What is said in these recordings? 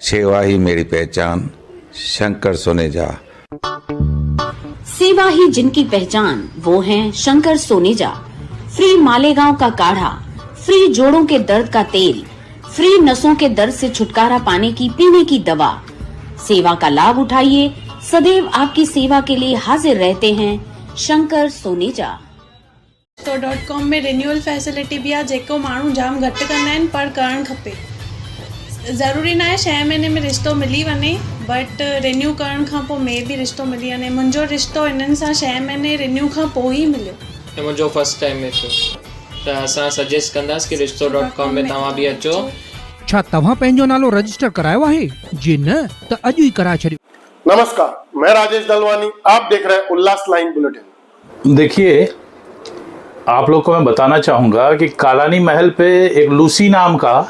सेवा ही मेरी पहचान, शंकर सोनेजा। सेवा ही जिनकी पहचान, वो हैं शंकर सोनेजा। फ्री मालेगांव का काढ़ा, फ्री जोड़ों के दर्द का तेल, फ्री नसों के दर्द से छुटकारा पाने की पीने की दवा। सेवा का लाभ उठाइए, सदैव आपकी सेवा के लिए हाजिर रहते हैं शंकर सोनेजा। तो .com में रिन्यूअल फैसिलिटी भी आहे जेको माण्हू जाम घटि कंदा आहिनि पर करणु खपे। ज़रूरी न आहे 6 महीने में रिश्तो मिली वञे, बट रिन्यू करण खां पोइ में बि रिश्तो मिली वञे। मुंहिंजो रिश्तो इन्हनि सां 6 महीने रिन्यू खां पोइ ई मिलियो। ऐं मुंहिंजो फर्स्ट टाइम में थियो, त असां सजेस्ट कंदासीं कि रिश्तो .com में तव्हां बि अचो। छा तव्हां पंहिंजो नालो रजिस्टर करायो आहे? जे न त अॼु ई कराए छॾियो। नमस्कार, मैं राजेश दलवानी, आप देख रहे हैं उल्लास लाइन बुलेटिन। देखिए, आप लोग को मैं बताना चाहूँगा कि कालानी महल पे एक लूसी नाम का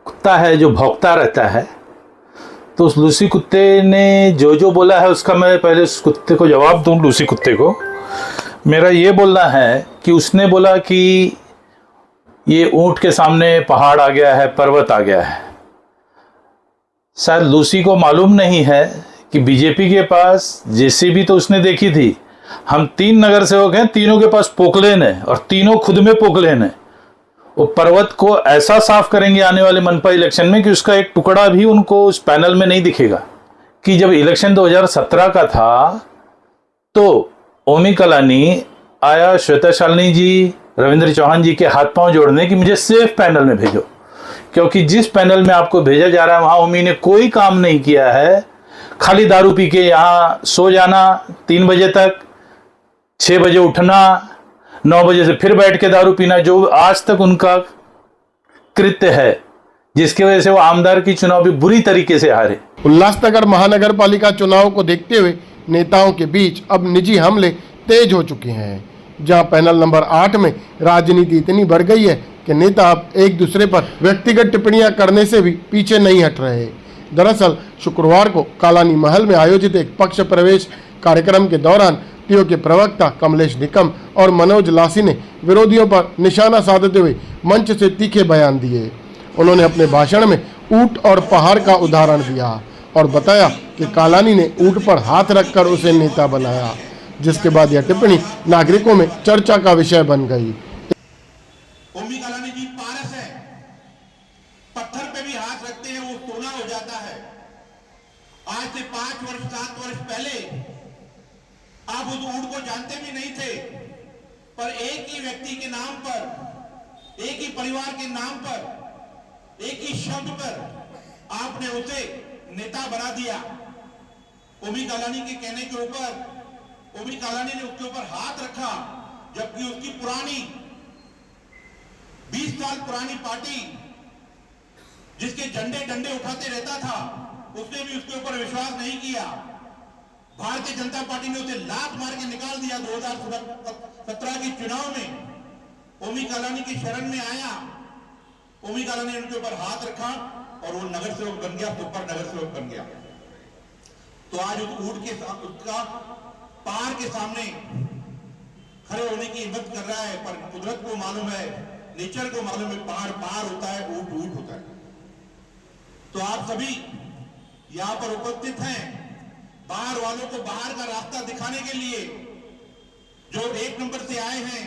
कुत्ता है जो भौंकता रहता है। तो उस लूसी कुत्ते ने जो बोला है उसका मैं पहले उस कुत्ते को जवाब दूं। लूसी कुत्ते को मेरा ये बोलना है कि उसने बोला कि ये ऊँट के सामने पहाड़ आ गया है, पर्वत आ गया है। शायद लूसी को मालूम नहीं है कि बीजेपी के पास जेसीबी तो उसने देखी थी। हम 3 नगर सेवक हैं, तीनों के पास पोकलेन है और तीनों खुद में पोकलेन है। वो पर्वत को ऐसा साफ करेंगे आने वाले मनपा इलेक्शन में कि उसका एक टुकड़ा भी उनको उस पैनल में नहीं दिखेगा। कि जब इलेक्शन 2017 का था तो ओमी कलानी आया श्वेता शालिनी जी, रविंद्र चौहान जी के हाथ पांव जोड़ने कि मुझे सेफ पैनल में भेजो, क्योंकि जिस पैनल में आपको भेजा जा रहा है वहाँ ओमी ने कोई काम नहीं किया है। खाली दारू पी के यहाँ सो जाना 3 बजे तक, 6 बजे उठना, 9 बजे से फिर बैठ के दारू पीना, जो आज तक उनका कृत्य है, जिसकी वजह से वो आमदार की चुनाव भी बुरी तरीके से हारे। उल्लासनगर महानगर पालिका चुनाव को देखते हुए नेताओं के बीच अब निजी हमले तेज हो चुके हैं, जहां पैनल नंबर 8 में राजनीति इतनी बढ़ गई है कि नेता अब एक दूसरे पर व्यक्तिगत टिप्पणियां करने से भी पीछे नहीं हट रहे। दरअसल शुक्रवार को कालानी महल में आयोजित एक पक्ष प्रवेश कार्यक्रम के दौरान टीओ के प्रवक्ता कमलेश निकम और मनोज लासी ने विरोधियों पर निशाना साधते हुए मंच से तीखे बयान दिए। उन्होंने अपने भाषण में ऊंट और पहाड़ का उदाहरण दिया और बताया कि कालानी ने ऊंट पर हाथ रखकर उसे नेता बनाया, जिसके बाद यह टिप्पणी नागरिकों में चर्चा का विषय बन गई। ओमी कालानी जी पारस है, पत्थर पे भी हाथ रखते हैं वो सोना हो जाता है। आज से 5 वर्ष 7 वर्ष पहले आप उस ऊंट को जानते भी नहीं थे, पर एक ही व्यक्ति के नाम पर, एक ही परिवार के नाम पर, एक ही शब्द पर आपने उसे नेता बना दिया। ओमी कालानी के कहने के ऊपर ओमी कालानी ने उसके ऊपर हाथ रखा, जबकि उसकी पुरानी 20 साल पुरानी पार्टी जिसके झंडे डंडे उठाते रहता था, उसने भी उसके ऊपर विश्वास नहीं किया। भारतीय जनता पार्टी ने उसे लात मार के निकाल दिया। 2017 के चुनाव में ओमी कालानी की शरण में आया, ओमी कालानी ने उनके ऊपर हाथ रखा और वो नगर सेवक बन गया, सुपर नगर सेवक बन गया। तो आज उस ऊंट के उसका पहाड़ के सामने खड़े होने की हिम्मत कर रहा है, पर कुदरत को मालूम है, नेचर को मालूम है, पहाड़ पहाड़ होता है, ऊंट ऊंट होता है। तो आप सभी यहां पर उपस्थित हैं, बाहर वालों को बाहर का रास्ता दिखाने के लिए, जो 1 नंबर से आए हैं,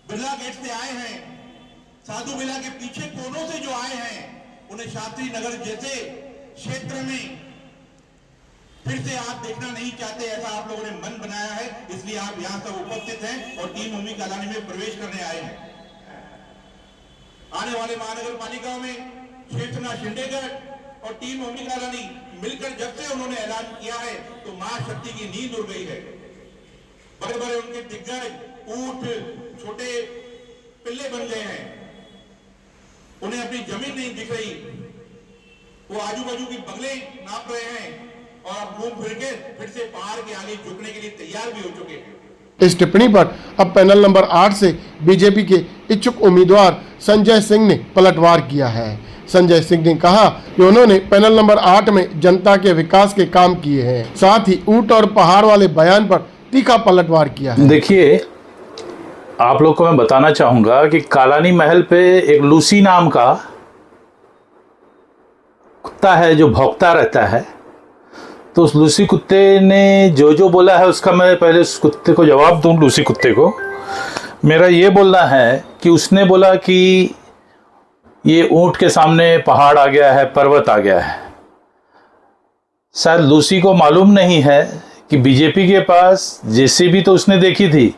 बिरला गेट से आए हैं, साधु बिला के पीछे कोनों से जो आए हैं, उन्हें शास्त्री नगर जैसे क्षेत्र में फिर से आप देखना नहीं चाहते, ऐसा आप लोगों ने मन बनाया है। इसलिए आप यहां सब उपस्थित हैं और टीम ओमी कालानी में प्रवेश करने आए हैं। आने वाले महानगर पालिका में क्षेत्रनाथ शिंदेगढ़ और टीम ओमी कालानी मिलकर जब से उन्होंने ऐलान किया है, तो मां शक्ति की नींद उड़ गई है। बड़े बड़े उनके दिग्गज ऊंट छोटे पिल्ले बन गए हैं, उन्हें अपनी जमीन नहीं दिख रही, वो आजू बाजू की बगलें नाप रहे हैं और घूम फिर के फिर से पहाड़ के आगे झुकने के लिए तैयार भी हो चुके हैं। इस टिप्पणी पर अब पैनल नंबर 8 से बीजेपी के इच्छुक उम्मीदवार संजय सिंह ने पलटवार किया है। संजय सिंह ने कहा कि उन्होंने पैनल नंबर 8 में जनता के विकास के काम किए हैं, साथ ही ऊंट और पहाड़ वाले बयान पर तीखा पलटवार किया है। देखिए, आप लोग को मैं बताना चाहूँगा कि कालानी महल पे एक लूसी नाम का कुत्ता है जो भौंकता रहता है, तो उस लूसी कुत्ते ने जो बोला है उसका मैं पहले उस कुत्ते को जवाब दूं। लूसी कुत्ते को मेरा ये बोलना है कि उसने बोला कि ये ऊंट के सामने पहाड़ आ गया है, पर्वत आ गया है। शायद लूसी को मालूम नहीं है कि बीजेपी के पास जेसीबी तो उसने देखी थी।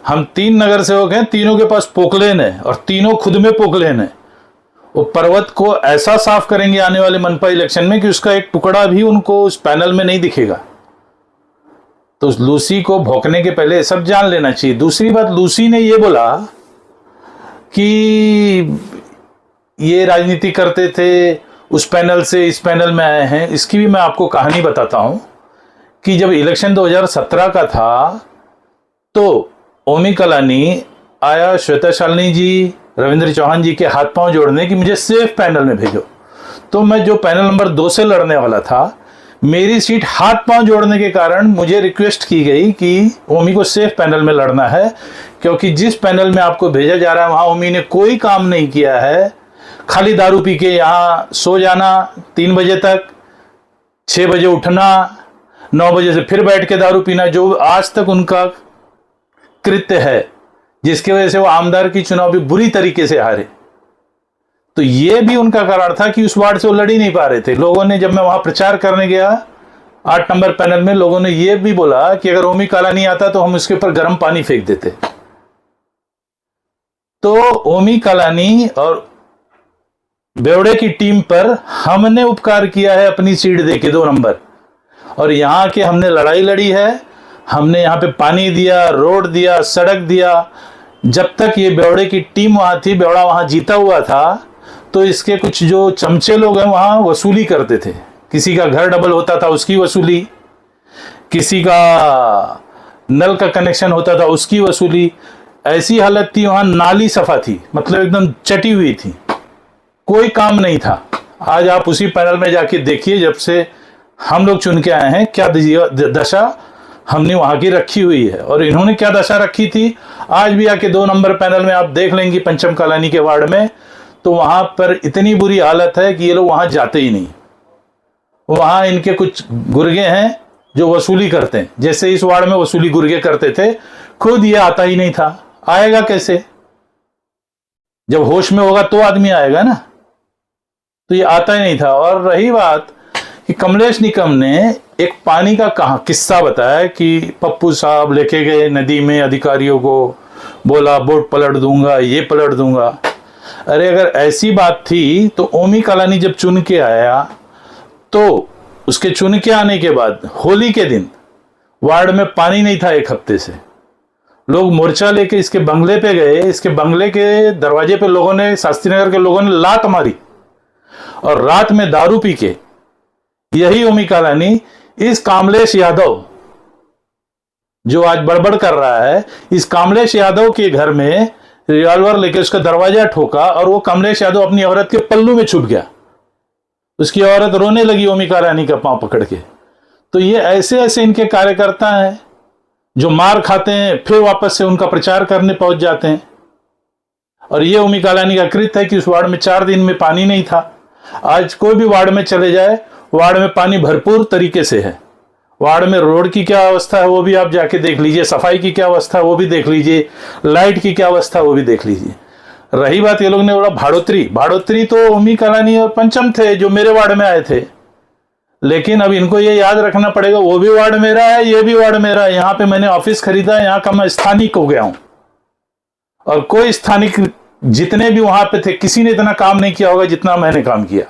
हम 3 नगर सेवक हैं, तीनों के पास पोकलेन है और तीनों खुद में पोकलेन है। वो पर्वत को ऐसा साफ करेंगे आने वाले मनपा इलेक्शन में कि उसका एक टुकड़ा भी उनको उस पैनल में नहीं दिखेगा। तो उस लूसी को भौंकने के पहले सब जान लेना चाहिए। दूसरी बात, लूसी ने ये बोला कि ये राजनीति करते थे, उस पैनल से इस पैनल में आए हैं। इसकी भी मैं आपको कहानी बताता हूं कि जब इलेक्शन 2017 का था तो ओमी कलानी आया श्वेता शालिनी जी, रविंद्र चौहान जी के हाथ पांव जोड़ने कि मुझे सेफ पैनल में भेजो। तो मैं जो पैनल नंबर 2 से लड़ने वाला था, मेरी सीट हाथ पांव जोड़ने के कारण मुझे रिक्वेस्ट की गई कि ओमी को सेफ पैनल में लड़ना है, क्योंकि जिस पैनल में आपको भेजा जा रहा है वहां ओमी ने कोई काम नहीं किया है। खाली दारू पी के यहाँ सो जाना 3 बजे तक, 6 बजे उठना, 9 बजे से फिर बैठ के दारू पीना, जो आज तक उनका कृत्य है, जिसकी वजह से वो आमदार की चुनाव भी बुरी तरीके से हारे। तो ये भी उनका कारण था कि उस वार्ड से वो लड़ ही नहीं पा रहे थे। लोगों ने, जब मैं वहां प्रचार करने गया 8 नंबर पैनल में, लोगों ने ये भी बोला कि अगर ओमी कालानी आता तो हम उसके ऊपर गर्म पानी फेंक देते। तो ओमी कालानी और बेवड़े की टीम पर हमने उपकार किया है अपनी सीट देके 2 नंबर, और यहां के हमने लड़ाई लड़ी है। हमने यहाँ पे पानी दिया, रोड दिया, सड़क दिया। जब तक ये बेवड़े की टीम वहां थी, बेवड़ा वहां जीता हुआ था, तो इसके कुछ जो चमचे लोग हैं वहां वसूली करते थे। किसी का घर डबल होता था उसकी वसूली, किसी का नल का कनेक्शन होता था उसकी वसूली। ऐसी हालत थी वहां, नाली सफा थी, मतलब एकदम चटी हुई थी, कोई काम नहीं था। आज आप उसी पैनल में जाके देखिए, जब से हम लोग चुन के आए हैं, क्या दशा हमने वहां की रखी हुई है। और इन्होंने क्या दशा रखी थी, आज भी आके 2 नंबर पैनल में आप देख लेंगे पंचम कालानी के वार्ड में, तो वहां पर इतनी बुरी हालत है कि ये लोग वहां जाते ही नहीं। वहां इनके कुछ गुर्गे हैं जो वसूली करते हैं, जैसे इस वार्ड में वसूली गुर्गे करते थे। खुद ये आता ही नहीं था। आएगा कैसे? जब होश में होगा तो आदमी आएगा ना, तो ये आता ही नहीं था। और रही बात कि कमलेश निकम ने एक पानी का किस्सा बताया कि पप्पू साहब लेके गए नदी में अधिकारियों को, बोला बोट पलट दूंगा, ये पलट दूंगा। अरे अगर ऐसी बात थी तो ओमी कालानी जब चुन के आया, तो उसके चुन के आने के बाद होली के दिन वार्ड में पानी नहीं था 1 हफ्ते से। लोग मोर्चा लेके इसके बंगले पे गए, इसके बंगले के दरवाजे पे लोगों ने, शास्त्री नगर के लोगों ने लात मारी, और रात में दारू पी के यही ओमी कालानी इस कामलेश यादव जो आज बड़बड़ कर रहा है, इस कामलेश यादव के घर में रिवॉल्वर लेके उसका दरवाजा ठोका, और वो कमलेश यादव अपनी औरत के पल्लू में छुप गया। उसकी औरत रोने लगी ओमी कालानी का पांव पकड़ के। तो ये ऐसे ऐसे इनके कार्यकर्ता हैं जो मार खाते हैं, फिर वापस से उनका प्रचार करने पहुंच जाते हैं। और ये ओमी कालानी का कृत्य है कि उस वार्ड में 4 दिन में पानी नहीं था। आज कोई भी वार्ड में चले जाए, वार्ड में पानी भरपूर तरीके से है। वार्ड में रोड की क्या अवस्था है वो भी आप जाके देख लीजिए, सफाई की क्या अवस्था है वो भी देख लीजिए, लाइट की क्या अवस्था है वो भी देख लीजिए। रही बात, ये लोग ने बोला भाड़ोत्री तो ओमी कालानी और पंचम थे जो मेरे वार्ड में आए थे। लेकिन अब इनको ये याद रखना पड़ेगा, वो भी वार्ड मेरा है, ये भी वार्ड मेरा है। यहाँ पे मैंने ऑफिस खरीदा है, यहाँ का मैं स्थानिक हो गया हूं। और कोई स्थानिक जितने भी वहां पे थे, किसी ने इतना काम नहीं किया होगा जितना मैंने काम किया।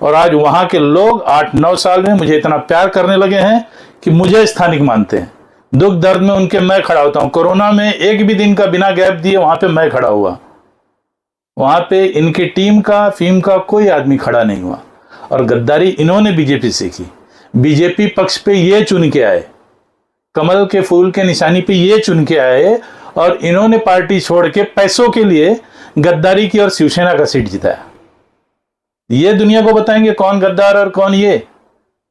और आज वहां के लोग 8-9 साल में मुझे इतना प्यार करने लगे हैं कि मुझे स्थानिक मानते हैं। दुख दर्द में उनके मैं खड़ा होता हूं। कोरोना में एक भी दिन का बिना गैप दिए वहां पे मैं खड़ा हुआ। वहां पे इनकी टीम का, फीम का कोई आदमी खड़ा नहीं हुआ। और गद्दारी इन्होंने बीजेपी से की। बीजेपी पक्ष पे ये चुन के आए, कमल के फूल के निशानी पे ये चुन के आए, और इन्होंने पार्टी छोड़ के पैसों के लिए गद्दारी की और शिवसेना का सीट जिताया। ये दुनिया को बताएंगे कौन गद्दार और कौन ये।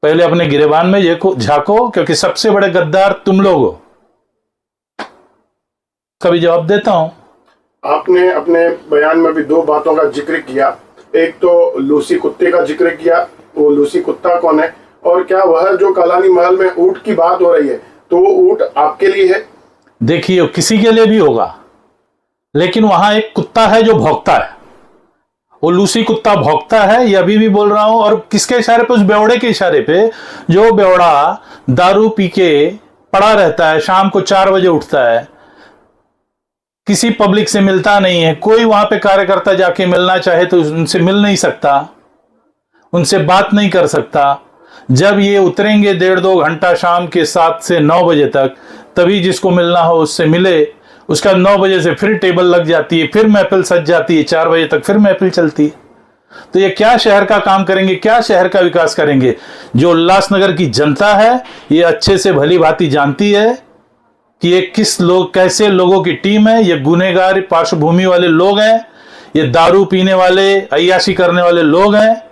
पहले अपने गिरेबान में झांको, क्योंकि सबसे बड़े गद्दार तुम लोग हो। कभी जवाब देता हूं। आपने अपने बयान में भी 2 बातों का जिक्र किया। एक तो लूसी कुत्ते का जिक्र किया, वो लूसी कुत्ता कौन है, और क्या वह जो कालानी महल में ऊँट की बात हो रही है तो वो ऊँट आपके लिए है? देखिए, किसी के लिए भी होगा, लेकिन वहां एक कुत्ता है जो भौंकता है, वो लूसी कुत्ता भौंकता है, ये अभी भी बोल रहा हूं। और किसके इशारे पे? उस बेवड़े के इशारे पे, जो बेवड़ा दारू पी के पड़ा रहता है, शाम को 4 बजे उठता है, किसी पब्लिक से मिलता नहीं है, कोई वहां पे कार्यकर्ता जाके मिलना चाहे तो उनसे मिल नहीं सकता, उनसे बात नहीं कर सकता। जब ये उतरेंगे 1.5-2 घंटा शाम के 7 से 9 बजे तक, तभी जिसको मिलना हो उससे मिले। उसका 9 बजे से फिर टेबल लग जाती है, फिर महफिल सज जाती है, 4 बजे तक फिर महफिल चलती है। तो ये क्या शहर का काम करेंगे, क्या शहर का विकास करेंगे? जो उल्लासनगर की जनता है ये अच्छे से भली भांति जानती है कि ये कैसे लोगों की टीम है। ये गुनहगार पार्श्वभूमि वाले लोग हैं, ये दारू पीने वाले, अय्याशी करने वाले लोग हैं।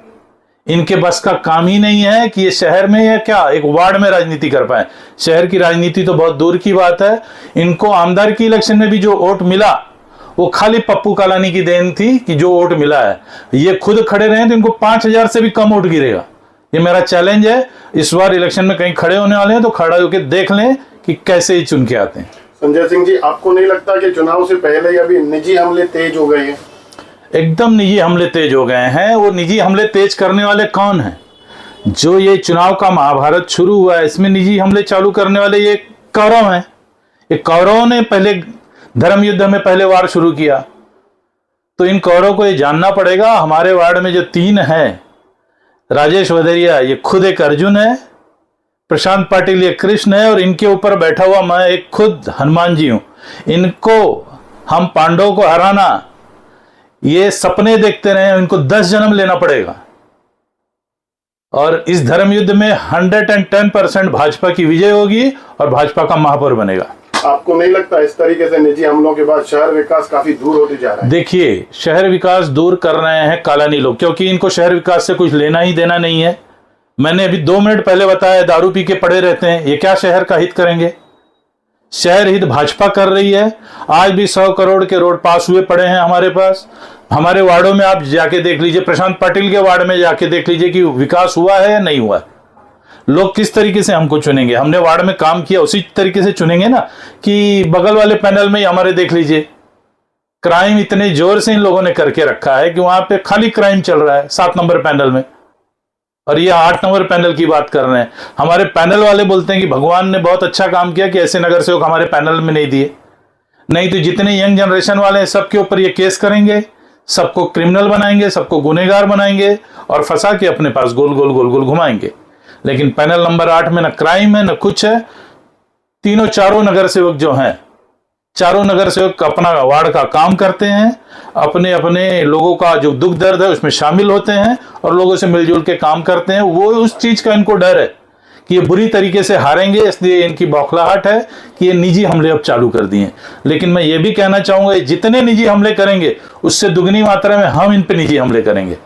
इनके बस का काम ही नहीं है कि ये शहर में या क्या एक वार्ड में राजनीति कर पाए। शहर की राजनीति तो बहुत दूर की बात है। इनको आमदार की इलेक्शन में भी जो वोट मिला वो खाली पप्पू कालानी की देन थी कि जो वोट मिला है। ये खुद खड़े रहे तो इनको 5,000 से भी कम वोट गिरेगा। ये मेरा चैलेंज है। इस बार इलेक्शन में कहीं खड़े होने वाले हैं तो खड़ा होकर देख लें कि कैसे ही चुन के आते हैं। संजय सिंह जी, आपको नहीं लगता कि चुनाव से पहले ही अभी निजी हमले तेज हो गए हैं? एकदम निजी हमले तेज हो गए हैं। वो निजी हमले तेज करने वाले कौन हैं? जो ये चुनाव का महाभारत शुरू हुआ है इसमें निजी हमले चालू करने वाले ये कौरव हैं। ये कौरवों ने पहले धर्म युद्ध में पहले वार शुरू किया। तो इन कौरवों को ये जानना पड़ेगा। हमारे वार्ड में जो 3 हैं, राजेश वधेरिया ये खुद एक अर्जुन है, प्रशांत पाटिल ये कृष्ण है, और इनके ऊपर बैठा हुआ मैं एक खुद हनुमान जी हूं। इनको हम पांडवों को हराना ये सपने देखते रहे, इनको 10 जन्म लेना पड़ेगा। और इस धर्म युद्ध में 110% भाजपा की विजय होगी और भाजपा का महापौर बनेगा। आपको नहीं लगता इस तरीके से निजी हमलों के बाद शहर विकास काफी दूर होते जा रहा है? देखिए, शहर विकास दूर कर रहे हैं कालानी लोग, क्योंकि इनको शहर विकास से कुछ लेना ही देना नहीं है। मैंने अभी 2 मिनट पहले बताया, दारू पी के पड़े रहते हैं, ये क्या शहर का हित करेंगे? शहर हित भाजपा कर रही है। आज भी 100 करोड़ के रोड पास हुए पड़े हैं हमारे पास। हमारे वार्डों में आप जाके देख लीजिए, प्रशांत पाटिल के वार्ड में जाके देख लीजिए कि विकास हुआ है या नहीं हुआ। लोग किस तरीके से हमको चुनेंगे? हमने वार्ड में काम किया उसी तरीके से चुनेंगे ना, कि बगल वाले पैनल में ही हमारे देख लीजिए, क्राइम इतने जोर से इन लोगों ने करके रखा है कि वहां पे खाली क्राइम चल रहा है 7 नंबर पैनल में, और ये 8 नंबर पैनल की बात कर रहे हैं। हमारे पैनल वाले बोलते हैं कि भगवान ने बहुत अच्छा काम किया कि ऐसे नगर सेवक हमारे पैनल में नहीं दिए, नहीं तो जितने यंग जनरेशन वाले हैं सबके ऊपर ये केस करेंगे, सबको क्रिमिनल बनाएंगे, सबको गुनहगार बनाएंगे और फंसा के अपने पास गोल गोल गोल गोल घुमाएंगे। लेकिन पैनल नंबर 8 में न क्राइम है न कुछ है। चारों नगर सेवक जो हैं, चारों नगर सेवक अपना वार्ड का काम करते हैं, अपने अपने लोगों का जो दुख दर्द है उसमें शामिल होते हैं और लोगों से मिलजुल के काम करते हैं। वो उस चीज का इनको डर है कि ये बुरी तरीके से हारेंगे, इसलिए इनकी बौखलाहट है कि ये निजी हमले अब चालू कर दिए। लेकिन मैं ये भी कहना चाहूंगा, जितने निजी हमले करेंगे उससे दुगनी मात्रा में हम इन पे निजी हमले करेंगे।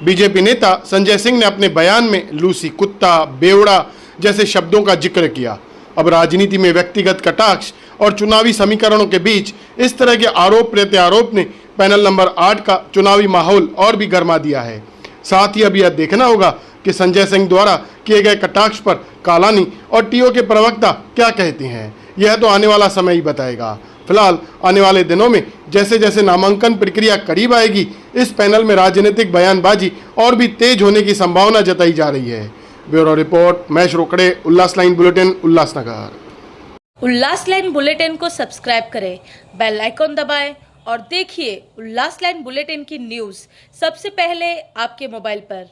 बीजेपी नेता संजय सिंह ने अपने बयान में लूसी कुत्ता, बेवड़ा जैसे शब्दों का जिक्र किया। अब राजनीति में व्यक्तिगत कटाक्ष और चुनावी समीकरणों के बीच इस तरह के आरोप प्रत्यारोप ने पैनल नंबर 8 का चुनावी माहौल और भी गर्मा दिया है। साथ ही अब यह देखना होगा कि संजय सिंह द्वारा किए गए कटाक्ष पर कालानी और टीओ के प्रवक्ता क्या कहते हैं, यह तो आने वाला समय ही बताएगा। फिलहाल आने वाले दिनों में जैसे जैसे नामांकन प्रक्रिया करीब आएगी, इस पैनल में राजनीतिक बयानबाजी और भी तेज होने की संभावना जताई जा रही है। ब्यूरो रिपोर्ट, महेश रोकड़े, उल्लास लाइन बुलेटिन, उल्लासनगर। उल्लास लाइन बुलेटिन को सब्सक्राइब करें, बेल आइकॉन दबाएं और देखिए उल्लास लाइन बुलेटिन की न्यूज़ सबसे पहले आपके मोबाइल पर।